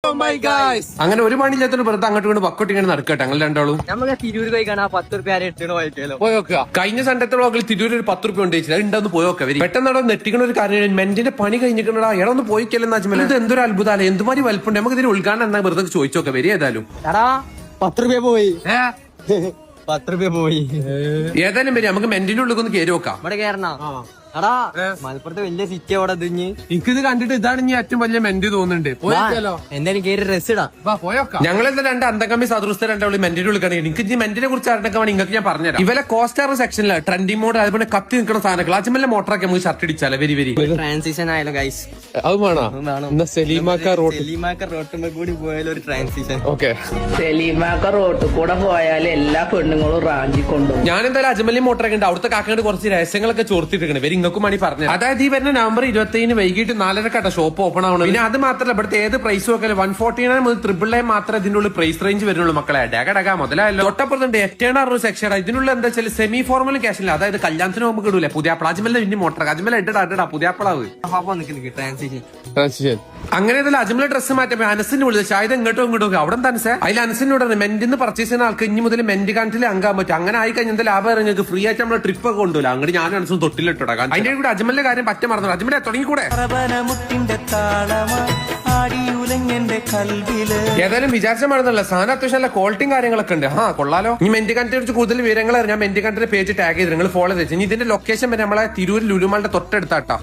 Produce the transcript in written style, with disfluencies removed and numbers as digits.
അങ്ങനെ ഒരു പണിയില്ലാത്തൊരു വെറുതെ അങ്ങോട്ട് കൊണ്ട് വക്കോട്ട് ഇങ്ങനെ നടക്കട്ടെ ഞങ്ങൾ രണ്ടാളും നമുക്ക് തിരൂർ കഴിക്കാൻ 10 രൂപ എടുത്തിട്ട് പോയിക്കല്ലോ. പോയോക്കുക. കഴിഞ്ഞ സണ്ടത്തെ വ്ളോഗിൽ തിരൂർ ഒരു 10 രൂപ ഉണ്ട് ഉണ്ടെന്ന് പോയോക്കെ വരും. പെട്ടെന്ന് അവിടെ നെട്ടിക്കുന്ന ഒരു കാര്യം മെന്റിന്റെ പണി കഴിഞ്ഞിട്ടുണ്ടാ എടാ ഒന്ന് പോയിക്കല്ലെന്ന് അജ്മൽ. ഇത് എന്തൊരു അത്ഭുതമല്ലേ, എന്തുമാതിരി വലുപ്പുണ്ട്. നമുക്ക് ഇതിന് ഉദ്ഘാടനം എന്നാ വെറുതെ ചോദിച്ചോക്കെ വരും. ഏതായാലും എടാ 10 രൂപ പോയി 10 രൂപ പോയി. ഏതായാലും വരും. നമുക്ക് മെന്റിന്റെ ഉള്ളിൽ ഒന്ന് കയറി നോക്കാം. ഇവിടെ കേറണ എടാ മലപ്പുറത്ത് വലിയ സിറ്റി അവിടെ ഇതിഞ്ഞ് എനിക്കിത് കണ്ടിട്ട് ഇതാണ് ഇനി ഏറ്റവും വലിയ മെന്റ് തോന്നുന്നുണ്ട്. എന്തായാലും കയറി ഡ്രസ് ഇടാം. ഞങ്ങളെന്താ രണ്ട് അന്തകമ്മി സദൃസ്ഥ രണ്ടാളും മെന്റിന്റെ ഉള്ളിൽ കാണി. എനിക്ക് ഈ മെന്റിനെ കുറിച്ച് അറിഞ്ഞൊക്കെ വേണം നിങ്ങൾക്ക് ഞാൻ പറഞ്ഞുതരാം. ഇവരെ കോസ്റ്റാർ സെക്ഷനില് ട്രെൻഡിങ് മോഡ് അതുപോലെ കത്തി നിൽക്കുന്ന സാധനങ്ങൾ അജ്മലിന്റെ മോട്ടറൊക്കെ നമുക്ക് ഷർട്ട് ഇടിച്ചാലേ വെരി വെരി ട്രാൻസിഷൻ ആയാലും ഗൈസ് അത് വേണം. സലീമാക്ക റോട്ടുമ്പോ കൂടി പോയാലും ഒരു ട്രാൻസിഷൻ. ഓക്കെ സെലീമാക്ക റോട്ടിൽ കൂടെ പോയാൽ എല്ലാ പെണ്ണുങ്ങളും റാഞ്ചി കൊണ്ടുപോകും. ഞാൻ എന്തായാലും അജ്മലി മോട്ടറൊക്കെ ഉണ്ട്. അവിടുത്തെ കാക്കയുടെ കുറച്ച് രഹസ്യങ്ങളൊക്കെ ചോർത്തിട്ടിരിക്കണേ വരും. ഇങ്ങൾക്കും മണി പറഞ്ഞു. അതായത് ഈ വരുന്ന നവംബർ 21 വൈകിട്ട് 4:30 ഷോപ്പ് ഓപ്പൺ ആവണം. പിന്നെ അത് മാത്രമല്ല ഇവിടുത്തെ ഏത് പ്രൈസും ഒക്കെ 149 മുതൽ 999 മാത്രമേ ഇതിന്റെ ഉള്ളിൽ പ്രൈസ് റേഞ്ച് വരുന്നുള്ളൂ മക്കളെ. ഡക മുതലല്ലോ. തൊട്ടപ്പുറത്തുണ്ട് എറ്റേണ സെക്ഷൻ. ഇതിനുള്ള എന്താ വെച്ചാൽ സെമി ഫോർമൽ ക്യാഷില്ല. അതായത് കല്യാണത്തിന് പോകുമ്പോൾ കിടൂലേ പുതിയ അജ്മലിന്റെ പിന്നെ മോട്ടർ അജ്മൽ ഇട്ടാ പുതിയ ട്രാൻസിഷൻ. അങ്ങനെ അജ്മൽ ഡ്രസ്സ് മാറ്റം അനസിന്റെ ഉള്ളിൽ ഷായത് ഇങ്ങോട്ടും ഇങ്ങോട്ടും അവിടെ എന്താ അതിൽ അനസിനോട് മെന്റിന്ന് പർച്ചേസ് ചെയ്യുന്ന ആൾക്ക് ഇനി മുതൽ മെന്റ് കാണിച്ചിൽ അങ്കാൻ പറ്റും. അങ്ങനെ ആയി കഴിഞ്ഞാൽ ലാഭം നിങ്ങൾക്ക് ഫ്രീ ആയിട്ട് നമ്മളെ ട്രിപ്പ് ഒക്കെ കൊണ്ടുപോലും. അങ്ങനെ ഞാൻ അനസും തൊട്ടിലിട്ടോടാം. അതിന്റെ കൂടെ അജ്മലിന്റെ കാര്യം പറ്റ മറന്നു. അജ്മലെ തുടങ്ങിക്കൂടെ. ഏതായാലും വിചാരിച്ച മറന്നല്ല സാധനം അത്യാവശ്യം നല്ല ക്വാളിറ്റിയും കാര്യങ്ങളൊക്കെ ഉണ്ട്. കൊള്ളാലോ. ഈ മെന്റ് കണ്ടിനെ കുറിച്ച് കൂടുതൽ വിവരങ്ങൾ ഞാൻ മെന്റ് കണ്ടിന്റെ പേജ് ടാഗ് ചെയ്ത് നിങ്ങൾ ഫോളോ ചെയ്ത്. ഇനി ഇതിന്റെ ലൊക്കേഷൻ വരെ നമ്മളെ തിരൂർ ലുലുമാളുടെ തൊട്ടടുത്താട്ടോ.